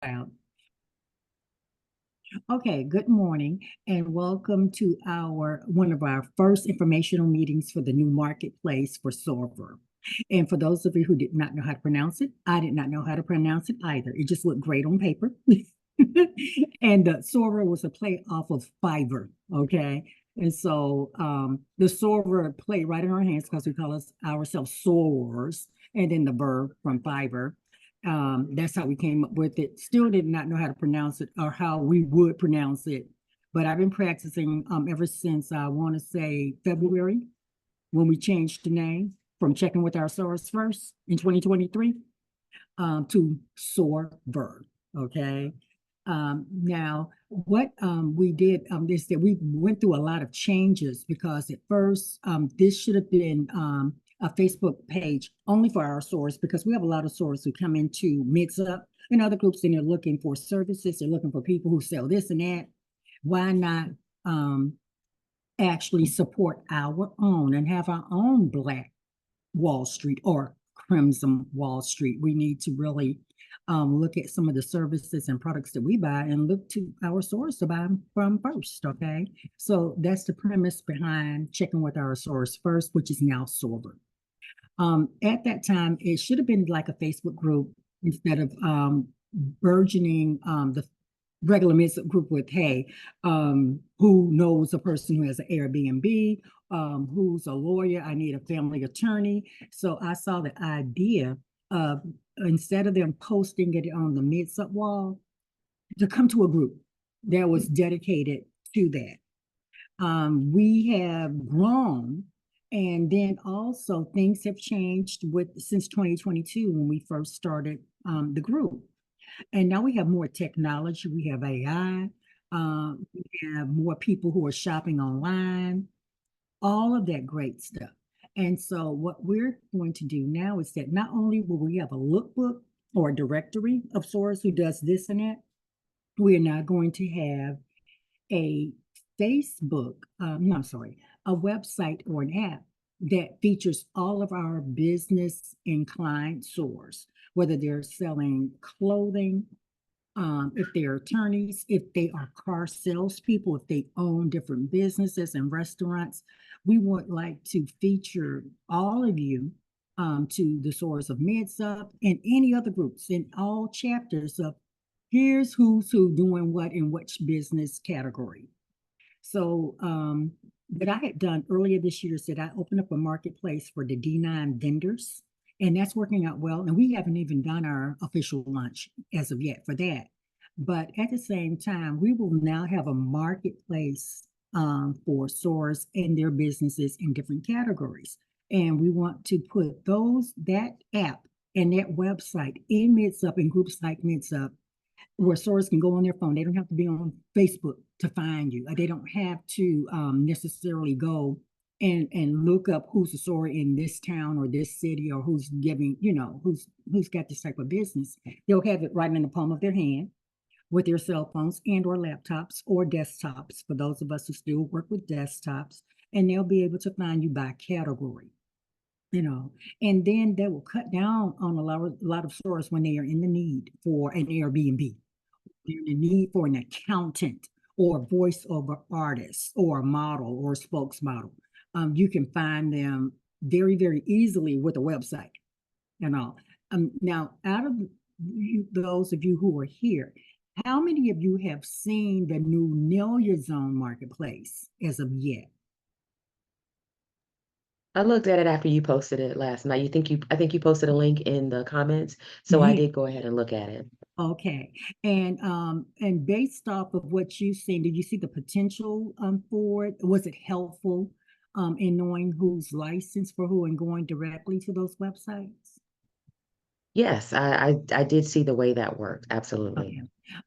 Out. Okay, good morning and welcome to our one of our first informational meetings for the new marketplace for SorVerr. And for those of you who did not know how to pronounce it, I did not know how to pronounce it either. It just looked great on paper. And SorVerr was a play off of Fiverr, okay? And so the SorVerr play right in our hands because we call ourselves sorors, and then the verb from Fiverr. That's how we came up with it. Still did not know how to pronounce it or how we would pronounce it. But I've been practicing ever since I want to say February when we changed the name from checking with our source first in 2023 to SorVerr. Okay. Now, what we did is that we went through a lot of changes because at first this should have been a Facebook page only for our source because we have a lot of sources who come into Mix Up and other groups and they're looking for services. They're looking for people who sell this and that. Why not actually support our own and have our own Black Wall Street or Crimson Wall Street? We need to really look at some of the services and products that we buy and look to our source to buy them from first, okay? So that's the premise behind checking with our source first, which is now SorVerr. At that time, it should have been like a Facebook group instead of burgeoning the regular mix-up group with, hey, who knows a person who has an Airbnb, who's a lawyer, I need a family attorney. So I saw the idea of instead of them posting it on the mix-up wall, to come to a group that was dedicated to that. We have grown, and then also things have changed since 2022 when we first started the group. And now we have more technology. We have AI. We have more people who are shopping online, all of that great stuff. And so what we're going to do now is that not only will we have a lookbook or a directory of stores who does this and that, we are now going to have a Facebook, no, I'm sorry, a website or an app that features all of our business inclined stores, whether they're selling clothing, if they're attorneys, if they are car salespeople, if they own different businesses and restaurants. We would like to feature all of you to the source of Mix Up and any other groups in all chapters of here's who's who doing what in which business category. So what I had done earlier this year is that I opened up a marketplace for the D9 vendors, and that's working out well. And we haven't even done our official launch as of yet for that. But at the same time, we will now have a marketplace for stores and their businesses in different categories. And we want to put that app and that website in Mix Up and groups like Mix Up where stores can go on their phone. They don't have to be on Facebook to find you. They don't have to necessarily go and look up who's a store in this town or this city or who's giving, who's got this type of business. They'll have it right in the palm of their hand with their cell phones and or laptops or desktops for those of us who still work with desktops, and they'll be able to find you by category. And then that will cut down on a lot of stores when they are in the need for an Airbnb. They're in the need for an accountant or a voiceover artist or a model or a spokesmodel. You can find them very, very easily with a website. Now, out of those of you who are here, how many of you have seen the new Nelia Zone marketplace as of yet? I looked at it after you posted it last night. I think you posted a link in the comments, so I Yeah. did go ahead and look at it. Okay. And based off of what you've seen, did you see the potential for it? Was it helpful in knowing who's licensed for who and going directly to those websites? Yes, I did see the way that worked. Absolutely. Okay.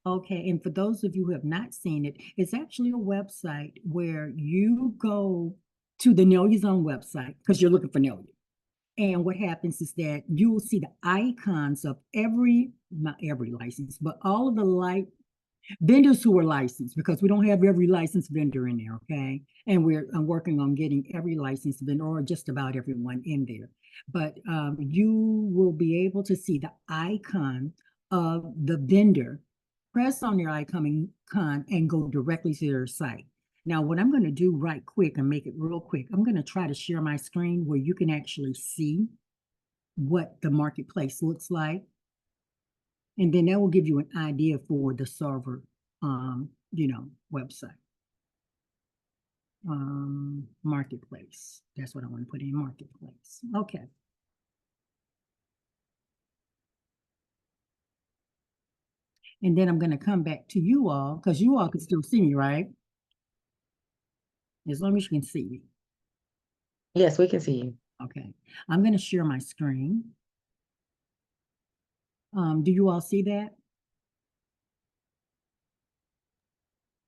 Okay. And for those of you who have not seen it, it's actually a website where you go to the Know Your Zone website because you're looking for Know You. And what happens is that you will see the icons of not every license, but all of the vendors who are licensed, because we don't have every licensed vendor in there, okay? And I'm working on getting every licensed vendor or just about everyone in there. But you will be able to see the icon of the vendor, press on their icon and go directly to their site. Now, what I'm going to do right quick and make it real quick, I'm going to try to share my screen where you can actually see what the marketplace looks like. And then that will give you an idea for the SorVerr, website. Marketplace. That's what I want to put in, marketplace. Okay. And then I'm going to come back to you all because you all can still see me, right? As long as you can see me. Yes, we can see you. Okay. I'm going to share my screen. Do you all see that?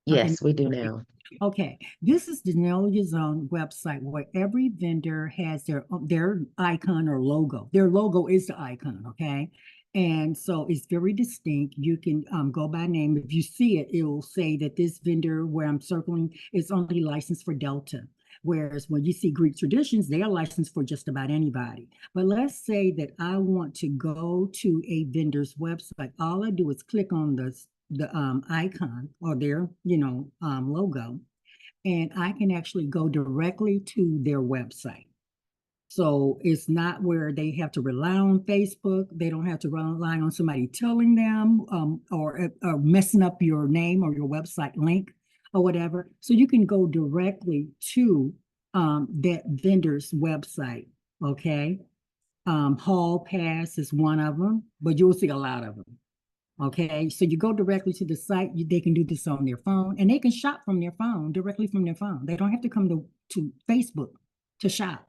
Okay. Yes, we do now. Okay, this is the Know Your Zone website where every vendor has their icon or logo. Their logo is the icon, okay? And so it's very distinct. You can go by name. If you see it, it will say that this vendor where I'm circling is only licensed for Delta. Whereas when you see Greek Traditions, they are licensed for just about anybody. But let's say that I want to go to a vendor's website. All I do is click on the icon or their logo, and I can actually go directly to their website. So it's not where they have to rely on Facebook. They don't have to rely on somebody telling them or messing up your name or your website link or whatever. So you can go directly to that vendor's website. Okay. Hall Pass is one of them, but you'll see a lot of them. Okay, so you go directly to the site. They can do this on their phone, and they can shop from their phone, directly from their phone. They don't have to come to Facebook to shop.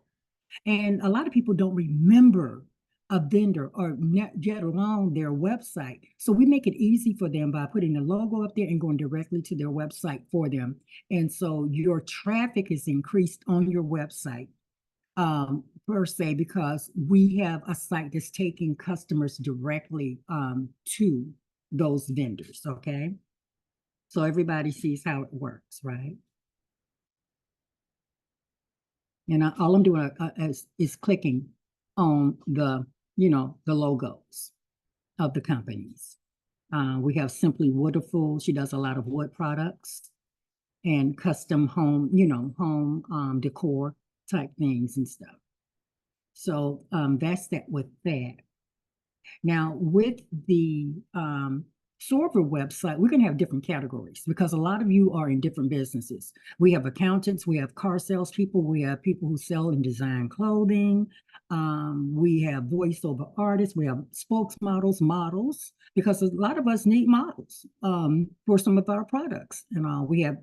And a lot of people don't remember a vendor or yet alone their website. So we make it easy for them by putting the logo up there and going directly to their website for them. And so your traffic is increased on your website. Per se, because we have a site that's taking customers directly to those vendors, okay? So everybody sees how it works, right? And all I'm doing is clicking on the logos of the companies. We have Simply Woodiful. She does a lot of wood products and custom home, home decor type things and stuff. So that's that with that. Now with the SorVerr website, we're going to have different categories because a lot of you are in different businesses. We have accountants, we have car salespeople, we have people who sell and design clothing. We have voiceover artists, we have spokesmodels, models, because a lot of us need models for some of our products. And we have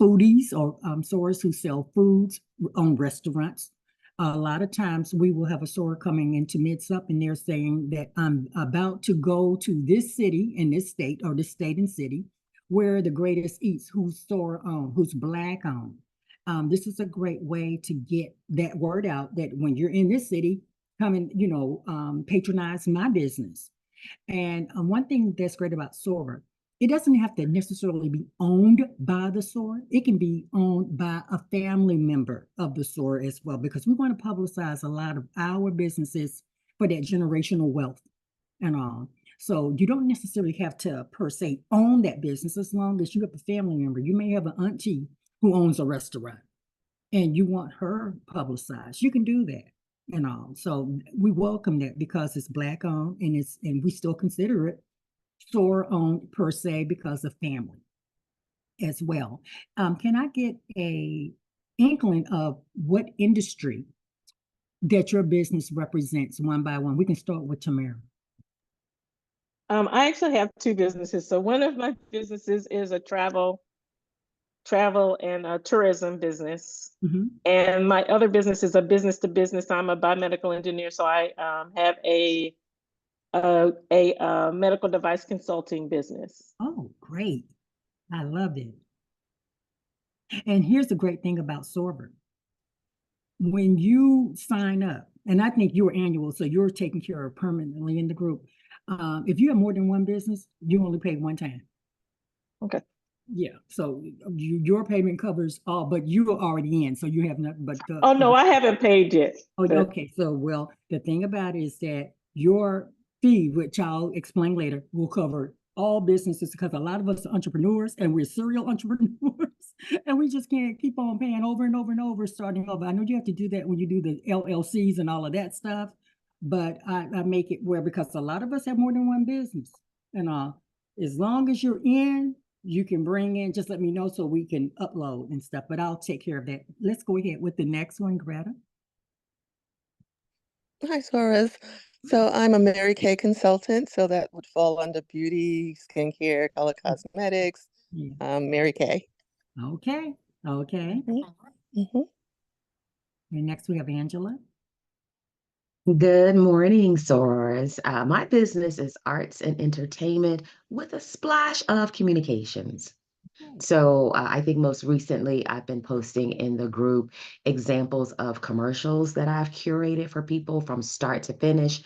foodies or stores who sell foods on restaurants. A lot of times we will have a store coming into Mid-Sup and they're saying that I'm about to go to this city in this state or this state and city where the greatest eats, who's store owned, who's Black owned. This is a great way to get that word out that when you're in this city, come and, patronize my business. And one thing that's great about SorVerr, it doesn't have to necessarily be owned by the store. It can be owned by a family member of the store as well, because we want to publicize a lot of our businesses for that generational wealth and all. So you don't necessarily have to per se own that business as long as you have a family member. You may have an auntie who owns a restaurant and you want her publicized. You can do that and all. So we welcome that because it's Black owned and we still consider it store owned per se because of family as well. Can I get a inkling of what industry that your business represents one by one? We can start with Tamara. I actually have two businesses. So one of my businesses is a travel and tourism business. Mm-hmm. And my other business is a business to business. I'm a biomedical engineer. So I have a medical device consulting business. Oh, great. I love it. And here's the great thing about SorVerr. When you sign up, and I think you're annual, so you're taken care of permanently in the group. If you have more than one business, you only pay one time. Okay. Yeah, so your payment covers all, but you are already in, so you have nothing but oh no, I haven't paid yet. Oh, okay. So well, the thing about it is that your fee, which I'll explain later, will cover all businesses because a lot of us are entrepreneurs and we're serial entrepreneurs and we just can't keep on paying over and over and over, starting over. I know you have to do that when you do the LLCs and all of that stuff, but I make it where, because a lot of us have more than one business, and as long as you're in, you can bring in, just let me know so we can upload and stuff, but I'll take care of that. Let's go ahead with the next one, Greta. Hi, SorVerr. So I'm a Mary Kay consultant, so that would fall under beauty, skincare, color cosmetics, Yeah. Mary Kay. Okay. Okay. Mm-hmm. And next we have Angela. Good morning, Soars. My business is arts and entertainment with a splash of communications. So I think most recently I've been posting in the group examples of commercials that I've curated for people from start to finish.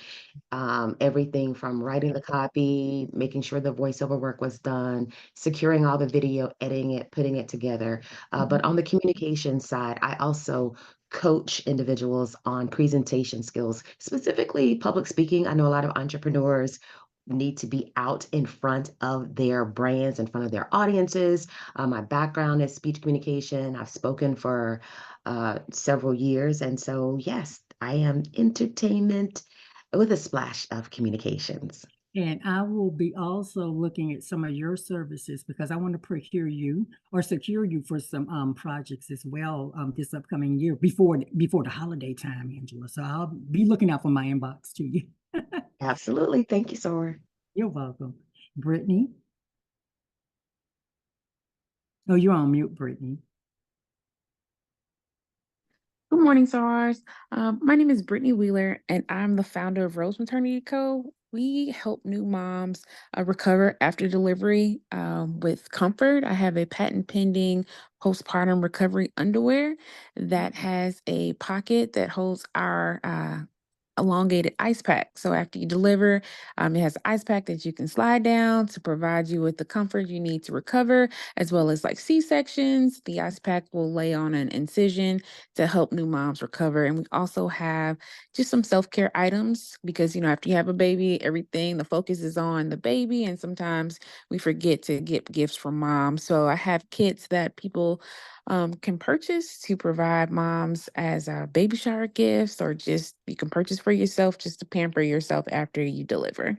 Everything from writing the copy, making sure the voiceover work was done, securing all the video, editing it, putting it together. But on the communication side, I also coach individuals on presentation skills, specifically public speaking. I know a lot of entrepreneurs need to be out in front of their brands, in front of their audiences. My background is speech communication. I've spoken for several years. And so, yes, I am entertainment with a splash of communications. And I will be also looking at some of your services because I want to procure you or secure you for some projects as well this upcoming year before the holiday time, Angela. So I'll be looking out for my inbox to you. Absolutely. Thank you, Sora. You're welcome. Brittany. Oh, you're on mute, Brittany. Good morning, SARS. My name is Brittany Wheeler, and I'm the founder of Rose Maternity Co. We help new moms recover after delivery with comfort. I have a patent pending postpartum recovery underwear that has a pocket that holds our elongated ice pack. So after you deliver, it has an ice pack that you can slide down to provide you with the comfort you need to recover, as well as like C-sections. The ice pack will lay on an incision to help new moms recover. And we also have just some self-care items because, after you have a baby, the focus is on the baby. And sometimes we forget to get gifts from mom. So I have kits that people can purchase to provide moms as baby shower gifts, or just you can purchase for yourself just to pamper yourself after you deliver.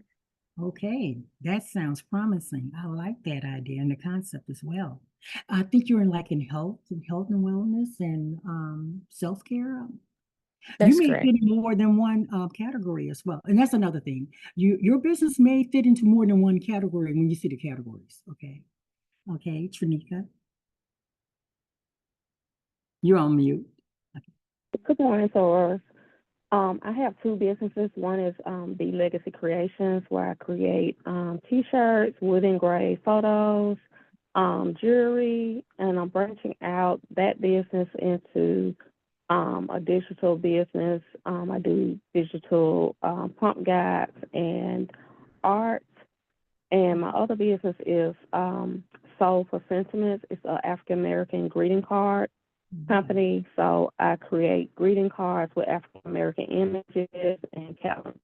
Okay, that sounds promising. I like that idea and the concept as well. I think you're in health and wellness and self-care. You That's may correct. fit in more than one category as well. And that's another thing. Your business may fit into more than one category when you see the categories. Okay. Okay, Trinika. You're on mute. Good morning, SorVerr. I have two businesses. One is the Legacy Creations, where I create T-shirts, wood engraved photos, jewelry, and I'm branching out that business into a digital business. I do digital pump guides and art. And my other business is Soul for Sentiments. It's an African American greeting card company. So I create greeting cards with African American images and calendars.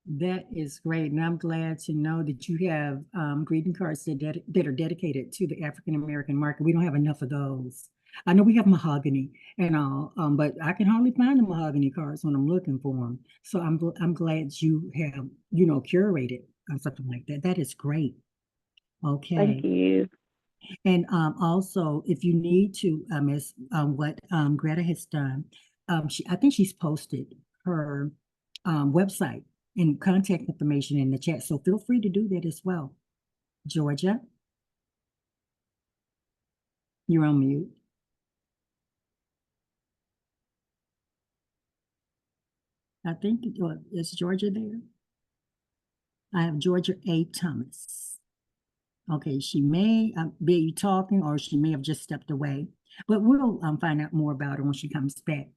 That is great. And I'm glad to know that you have greeting cards that are dedicated to the African American market. We don't have enough of those. I know we have mahogany and all, but I can hardly find the mahogany cards when I'm looking for them. So I'm glad you have, curated something like that. That is great. Okay. Thank you. And also, if you need to, as what Greta has done, I think she's posted her website and contact information in the chat. So feel free to do that as well. Georgia, you're on mute. I think, is Georgia there? I have Georgia A. Thomas. Okay, she may be talking or she may have just stepped away, but we'll find out more about her when she comes back.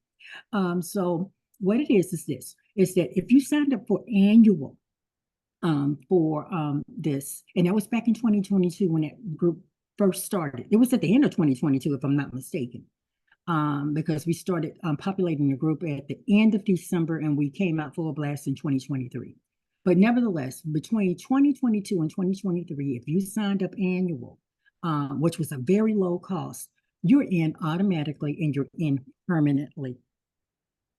So what it is this, is that if you signed up for annual for this, and that was back in 2022 when that group first started. It was at the end of 2022, if I'm not mistaken. because we started populating the group at the end of December and we came out full blast in 2023. But nevertheless, between 2022 and 2023, if you signed up annual, which was a very low cost, you're in automatically and you're in permanently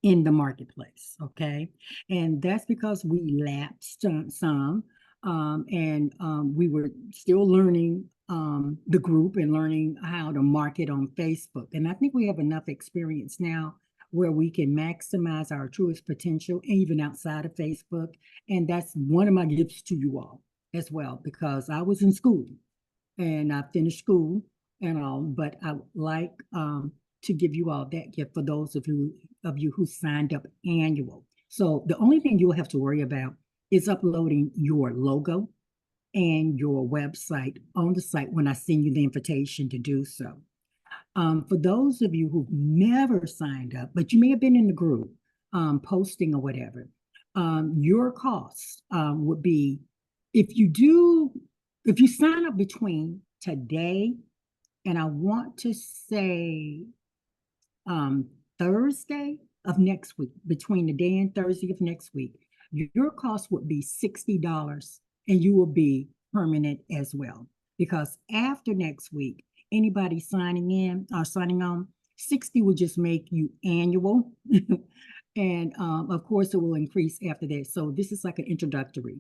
in the marketplace, okay? And that's because we lapsed some, and we were still learning the group and learning how to market on Facebook. And I think we have enough experience now where we can maximize our truest potential even outside of Facebook. And that's one of my gifts to you all as well, because I was in school and I finished school and all, but I like to give you all that gift for those of you who signed up annual. So the only thing you'll have to worry about is uploading your logo and your website on the site when I send you the invitation to do so. For those of you who've never signed up, but you may have been in the group posting or whatever, your costs would be, if you sign up between today and I want to say Thursday of next week, between the day and Thursday of next week, your cost would be $60 and you will be permanent as well. Because after next week, anybody signing in or signing on, 60 will just make you annual. And of course, it will increase after that. So this is like an introductory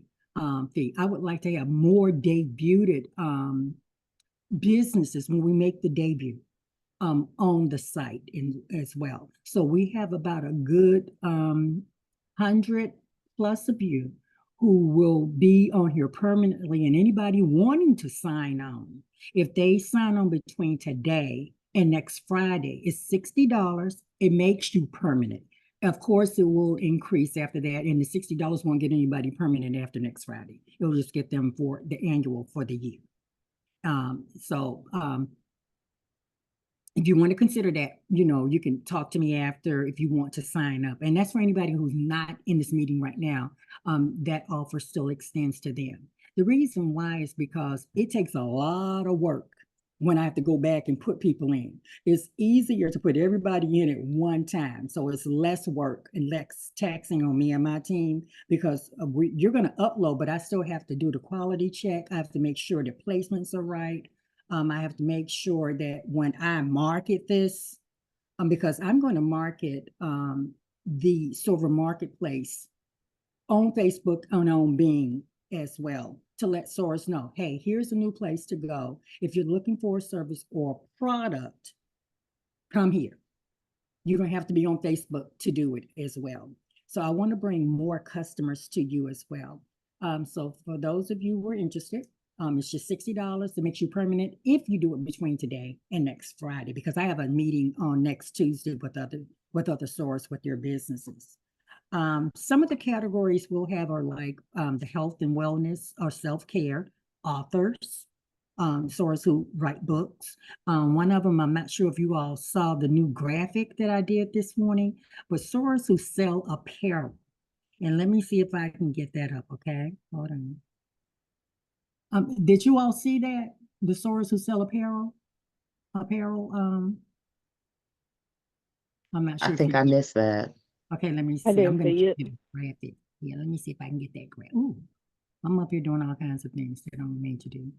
fee. I would like to have more debuted businesses when we make the debut on the site as well. So we have about a good 100 plus of you who will be on here permanently, and anybody wanting to sign on, if they sign on between today and next Friday, it's $60. It makes you permanent. Of course, it will increase after that, and the $60 won't get anybody permanent after next Friday. It'll just get them for the annual for the year. If you want to consider that, you can talk to me after if you want to sign up. And that's for anybody who's not in this meeting right now. That offer still extends to them. The reason why is because it takes a lot of work when I have to go back and put people in. It's easier to put everybody in at one time. So it's less work and less taxing on me and my team, because you're going to upload, but I still have to do the quality check. I have to make sure the placements are right. I have to make sure that when I market this, because I'm going to market the SorVerr Marketplace on Facebook and on Bing as well, to let Source know, hey, here's a new place to go. If you're looking for a service or product, come here. You don't have to be on Facebook to do it as well. So I want to bring more customers to you as well. So for those of you who are interested, it's just $60 to make you permanent if you do it between today and next Friday, because I have a meeting on next Tuesday with other stores with their businesses. Some of the categories we'll have are like the health and wellness or self-care, authors, stores who write books. One of them, I'm not sure if you all saw the new graphic that I did this morning, but stores who sell apparel. And let me see if I can get that up, okay? Hold on. Did you all see that? The stores who sell apparel? I'm not sure. I think I missed that. Okay, let me see. I didn't see it. Graphic. Yeah, let me see if I can get that graphic. Ooh, I'm up here doing all kinds of things that I'm made to do.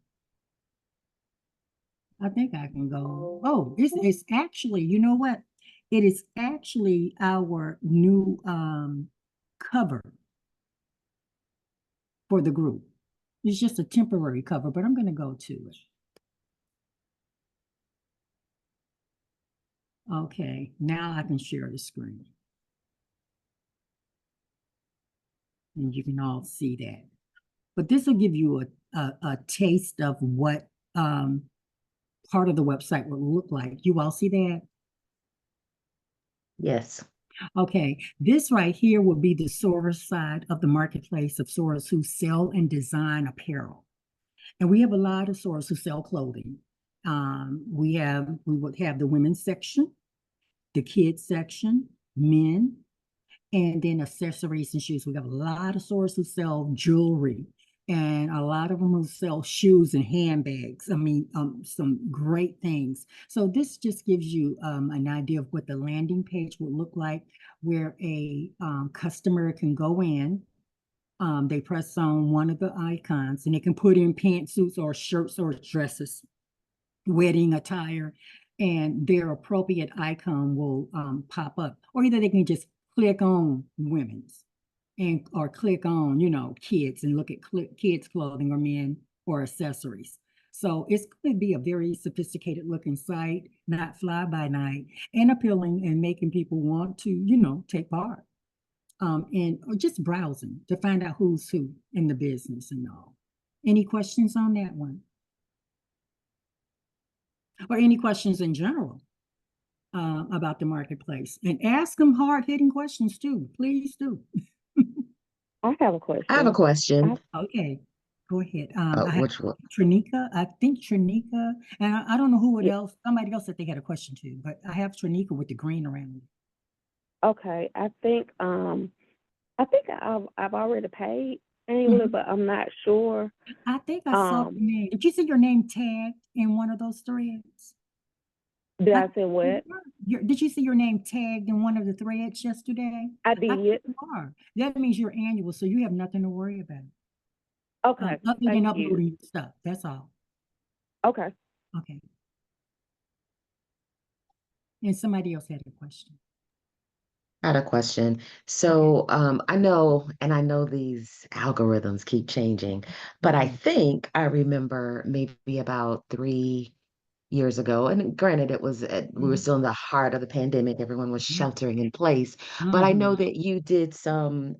I think I can go. Oh, it's actually, you know what? It is actually our new cover for the group. It's just a temporary cover, but I'm going to go to it. Okay, now I can share the screen. And you can all see that. But this will give you a taste of what part of the website will look like. You all see that? Yes. Okay, this right here will be the SorVerr side of the marketplace of stores who sell and design apparel. And we have a lot of stores who sell clothing. We would have the women's section, the kids section, men, and then accessories and shoes. We have a lot of stores who sell jewelry and a lot of them who sell shoes and handbags. I mean, some great things. So this just gives you an idea of what the landing page would look like, where a customer can go in. They press on one of the icons and they can put in pantsuits or shirts or dresses, wedding attire, and their appropriate icon will pop up. Or either they can just click on women's and or click on, kids and look at kids clothing or men or accessories. So it's going to be a very sophisticated looking site, not fly by night, and appealing and making people want to, take part. And or just browsing to find out who's who in the business and all. Any questions on that one? Or any questions in general about the marketplace? And ask them hard-hitting questions too. Please do. I have a question. I have a question. Okay, go ahead. I have Which one? Trinika. I think Trinika, and I don't know who Yeah. else. Somebody else said they had a question too, but I have Trinika with the green around it. Okay, I think I've already paid Angela, but I'm not sure. I think I saw your name. Did you see your name tagged in one of those threads? Did I say what? Did you see your name tagged in one of the threads yesterday? I think did. you are. That means you're annual, so you have nothing to worry about. Okay, Other than thank you. uploading your stuff. That's all. Okay. Okay. And somebody else had a question. I had a question. So I know these algorithms keep changing, but I think I remember maybe about 3 years ago, and granted, it was we were still in the heart of the pandemic. Everyone was Yeah. sheltering in place, but I know that you did some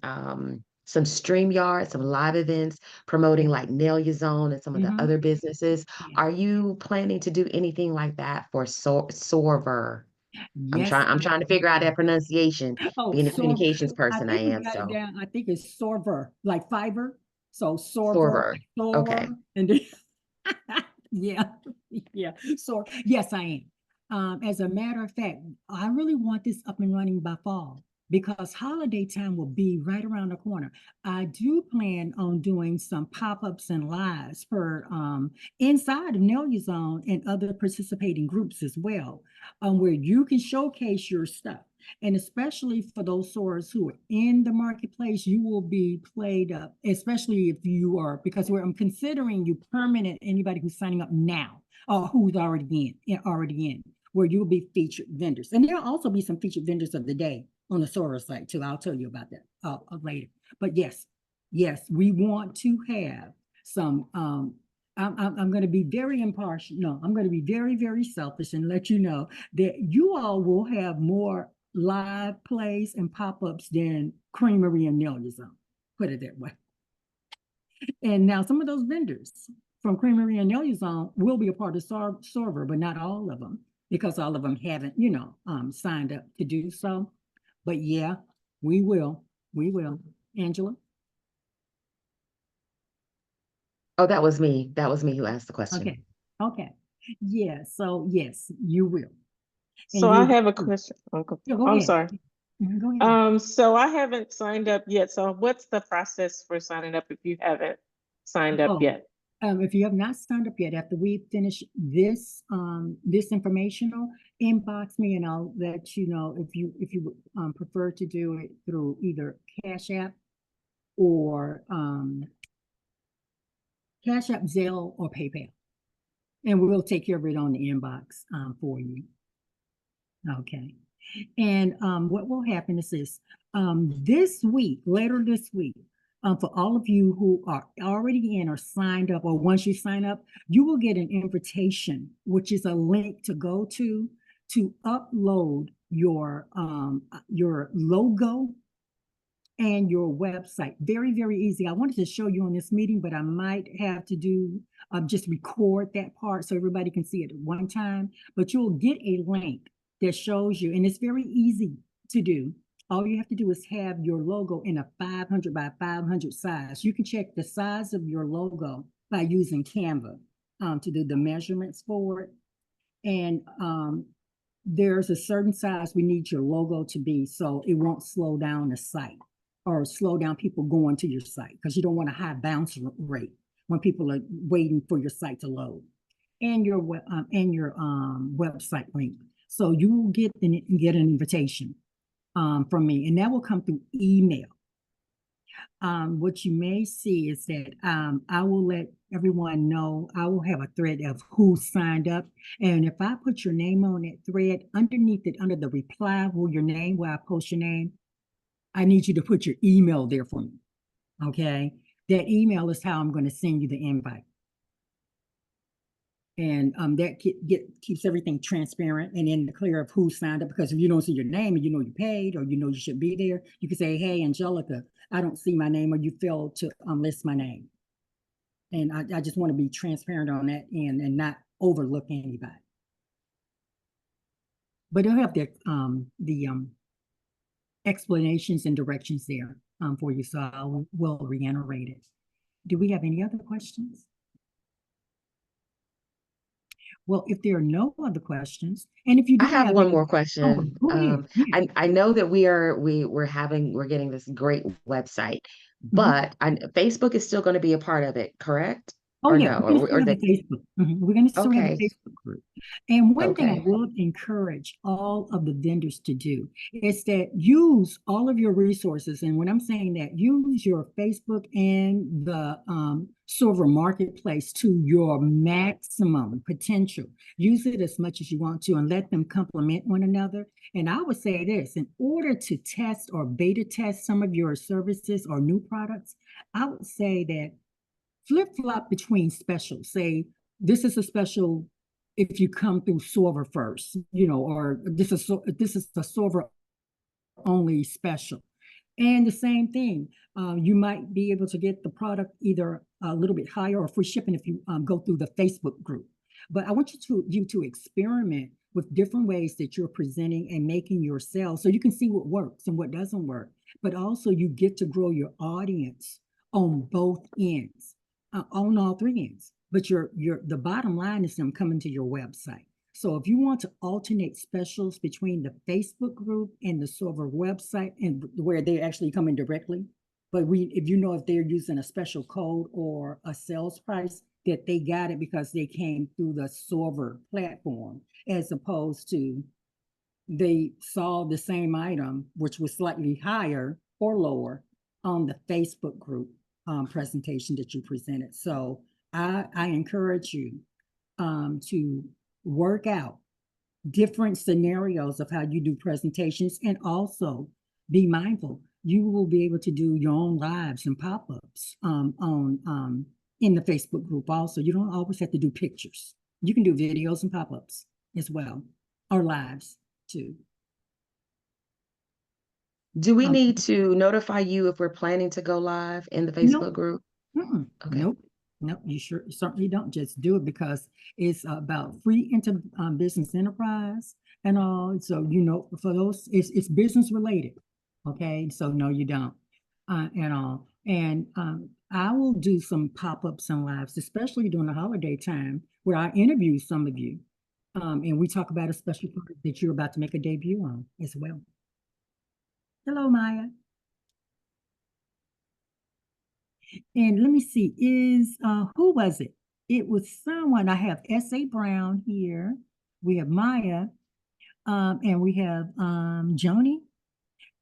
StreamYard, some live events promoting like Nail Your Zone and some of the other businesses. Yeah. Are you planning to do anything like that for SorVerr? Yes. I'm trying to figure out that pronunciation. Oh, Being a communications person, I think we am. got it So down. I think it's SorVerr, like Fiverr. So SorVerr, SorVerr. Okay. and then yeah, yeah. So yes, I am. As a matter of fact, I really want this up and running by fall because holiday time will be right around the corner. I do plan on doing some pop-ups and lives for inside of Nail Your Zone and other participating groups as well, where you can showcase your stuff. And especially for those stores who are in the marketplace, you will be played up, especially if you are, because I'm considering you permanent, anybody who's signing up now or who's already in, where you'll be featured vendors. And there'll also be some featured vendors of the day on the SorVerr site too. I'll tell you about that later. But yes, we want to have some, I'm going to be very impartial. No, I'm going to be very, very selfish and let you know that you all will have more live plays and pop-ups than Creamery and Nail Your Zone. Put it that way. And now some of those vendors from Creamery and Nail Your Zone will be a part of SorVerr, but not all of them, because all of them haven't, signed up to do so. But yeah, we will. Angela? Oh, that was me. That was me who asked the question. Okay. Yeah, so yes, you will. So I have a question. Yeah, go I'm ahead. sorry. Go ahead. So I haven't signed up yet. So what's the process for signing up if you haven't signed up yet? If you have not signed up yet, after we finish this informational, inbox me and I'll let you know if you prefer to do it through either Cash App or Zelle, or PayPal, and we'll take care of it on the inbox for you. Okay. And what will happen is this, later this week, for all of you who are already in or signed up, or once you sign up, you will get an invitation, which is a link to go to upload your logo and your website. Very, very easy. I wanted to show you on this meeting, but I might have to do just record that part so everybody can see it at one time. But you'll get a link that shows you, and it's very easy to do. All you have to do is have your logo in a 500 by 500 size. You can check the size of your logo by using Canva to do the measurements for it. And there's a certain size we need your logo to be so it won't slow down the site or slow down people going to your site, because you don't want a high bounce rate when people are waiting for your site to load, and your website link. So you will get an invitation from me, and that will come through email. What you may see is that I will let everyone know. I will have a thread of who signed up. And if I put your name on that thread, underneath it, under the reply where your name, where I post your name, I need you to put your email there for me. Okay. That email is how I'm going to send you the invite. And that keeps everything transparent and in the clear of who signed up. Because if you don't see your name and you know you paid, or you know you should be there, you can say, hey, Angelica, I don't see my name, or you failed to list my name. And I just want to be transparent on that end and not overlook anybody. But they'll have the explanations and directions there for you. So I will reiterate it. Do we have any other questions? Well, if there are no other questions, and if you do I have one more question. go ahead. I know that we're getting this great website, but Facebook is still going to be a part of it, correct? Oh, Or yeah, no? we're going to still have a Facebook. We're going to still have a Okay. Facebook group. And one thing I Okay. will encourage all of the vendors to do is that use all of your resources. And when I'm saying that, use your Facebook and the SorVerr Marketplace to your maximum potential. Use it as much as you want to and let them complement one another. And I would say this, in order to test or beta test some of your services or new products, I would say that flip-flop between specials. Say, this is a special if you come through SorVerr first, or this is a SorVerr only special. And the same thing, you might be able to get the product either a little bit higher or free shipping if you go through the Facebook group. But I want you to experiment with different ways that you're presenting and making your sales, so you can see what works and what doesn't work. But also you get to grow your audience on both ends. On all three ends, but the bottom line is them coming to your website. So if you want to alternate specials between the Facebook group and the SorVerr website, and where they're actually coming directly, but if they're using a special code or a sales price, that they got it because they came through the SorVerr platform, as opposed to they saw the same item, which was slightly higher or lower on the Facebook group presentation that you presented. So I encourage you to work out different scenarios of how you do presentations, and also be mindful. You will be able to do your own lives and pop-ups in the Facebook group also. You don't always have to do pictures. You can do videos and pop-ups as well, or lives too. Do we need to notify you if we're planning to go live in the Facebook group? Okay. Nope, you certainly don't. Just do it, because it's about free business enterprise and all. So, for those, it's business related. Okay, so no, you don't and all. And I will do some pop-ups and lives, especially during the holiday time, where I interview some of you, and we talk about a special product that you're about to make a debut on as well. Hello, Maya. And let me see, who was it? It was someone. I have S.A. Brown here. We have Maya, and we have Joni.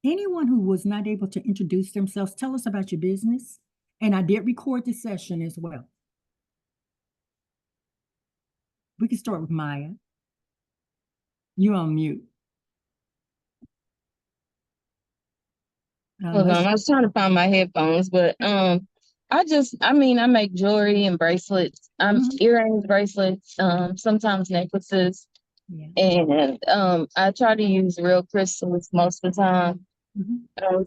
Anyone who was not able to introduce themselves, tell us about your business. And I did record the session as well. We can start with Maya. You're on mute. Hold on, I was trying to find my headphones, but I make jewelry and bracelets, earrings, bracelets, sometimes necklaces, and I try to use real crystals most of the time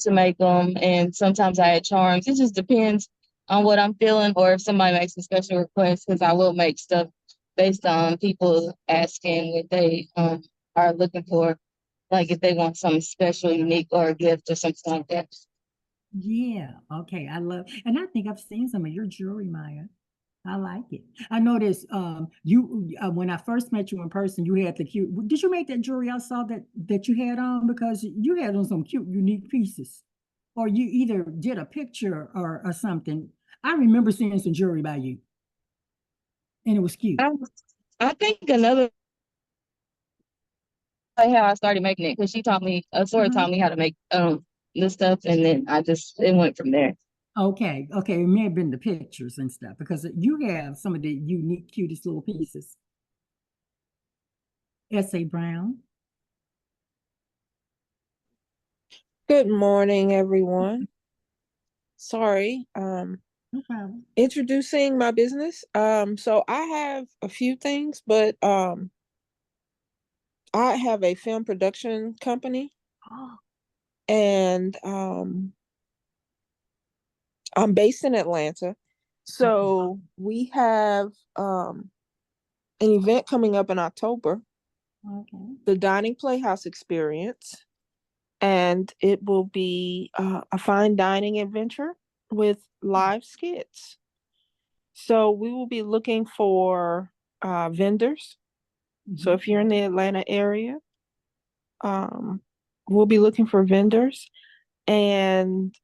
to make them, and sometimes I add charms. It just depends on what I'm feeling, or if somebody makes a special request, because I will make stuff based on people asking what they are looking for. Like if they want something special, unique, or a gift or something like that. Yeah, okay. And I think I've seen some of your jewelry, Maya. I like it. I noticed you when I first met you in person, you had the cute. Did you make that jewelry I saw that you had on? Because you had on some cute, unique pieces. or you either did a picture or something. I remember seeing some jewelry by you, and it was cute. I think another way how I started making it, because she taught me, SorVerr taught me how to make this stuff, and then it went from there. Okay, okay, it may have been the pictures and stuff, because you have some of the unique, cutest little pieces. S.A. Brown. Good morning, everyone. Sorry, No problem. introducing my business. So I have a few things, but I have a film production company, Oh, and I'm based in Atlanta. So we have an event coming up in October, okay. the Dining Playhouse Experience, and it will be a fine dining adventure with live skits. So we will be looking for vendors. So if you're in the Atlanta area, we'll be looking for vendors, and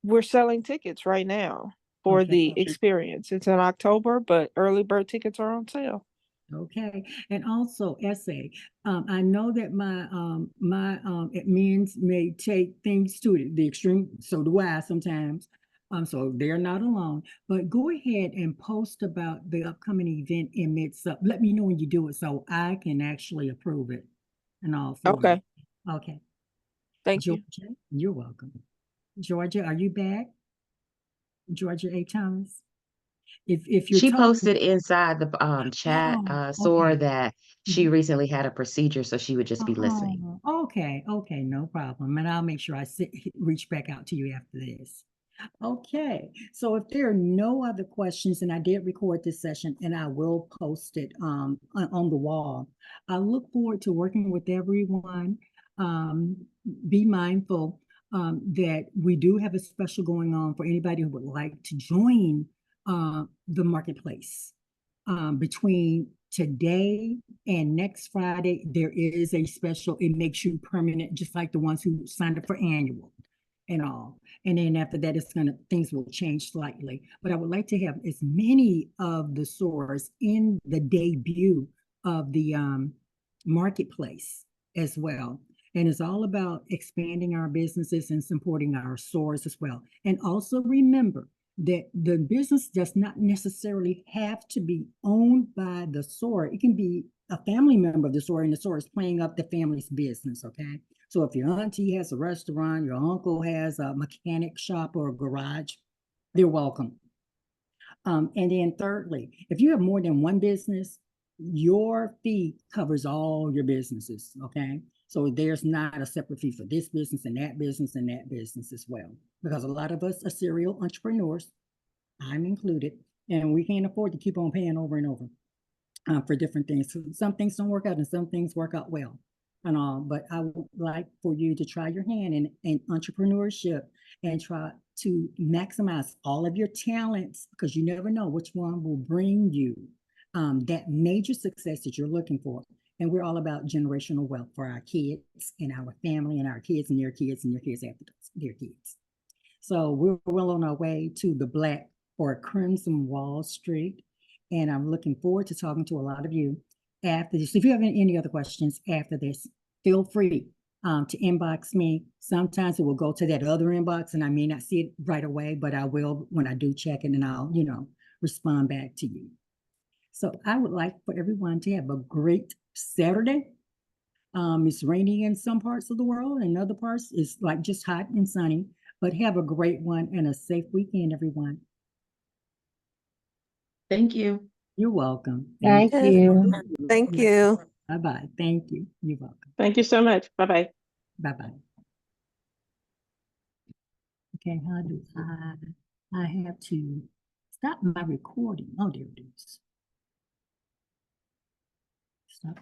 we're selling tickets right now for the experience. It's in October, but early bird tickets are on sale. Okay, and also essay. I know that my admins may take things to the extreme, so do I sometimes. So they're not alone. But go ahead and post about the upcoming event in mid-sub. Let me know when you do it so I can actually approve it and all for Okay. you. Okay. Thank you. Georgia, you're welcome. Georgia, are you back? Georgia A. Thomas. If you're She talking, posted inside the chat, SorVerr, okay. that she recently had a procedure, so she would just be listening. Okay, okay, no problem. And I'll make sure I reach back out to you after this. Okay, so if there are no other questions, and I did record this session and I will post it on the wall. I look forward to working with everyone. Be mindful that we do have a special going on for anybody who would like to join the marketplace. Between today and next Friday, there is a special. It makes you permanent, just like the ones who signed up for annual and all. And then after that, things will change slightly. But I would like to have as many of the SorVerrs in the debut of the marketplace as well. And it's all about expanding our businesses and supporting our SorVerrs as well. And also remember that the business does not necessarily have to be owned by the SorVerr. It can be a family member of the SorVerr, and the SorVerr is playing up the family's business, okay? So if your auntie has a restaurant, your uncle has a mechanic shop or a garage, they're welcome. And then thirdly, if you have more than one business, your fee covers all your businesses, okay? So there's not a separate fee for this business and that business and that business as well. Because a lot of us are serial entrepreneurs, I'm included, and we can't afford to keep on paying over and over for different things. So some things don't work out and some things work out well and all, but I would like for you to try your hand in entrepreneurship and try to maximize all of your talents, because you never know which one will bring you that major success that you're looking for. And we're all about generational wealth for our kids and our family and our kids and their kids and their kids after their kids. So we're well on our way to the Black or Crimson Wall Street. And I'm looking forward to talking to a lot of you after this. If you have any other questions after this, feel free to inbox me. Sometimes it will go to that other inbox and I may not see it right away, but I will when I do check it, and I'll, respond back to you. So I would like for everyone to have a great Saturday. It's rainy in some parts of the world, and other parts it's like just hot and sunny. But have a great one and a safe weekend, everyone. Thank you. You're welcome. Thank you. Thank you. Bye-bye. Thank you. You're welcome. Thank you so much. Bye-bye. Bye-bye. Okay, how do I have to stop my recording. Oh, there it is. Stop.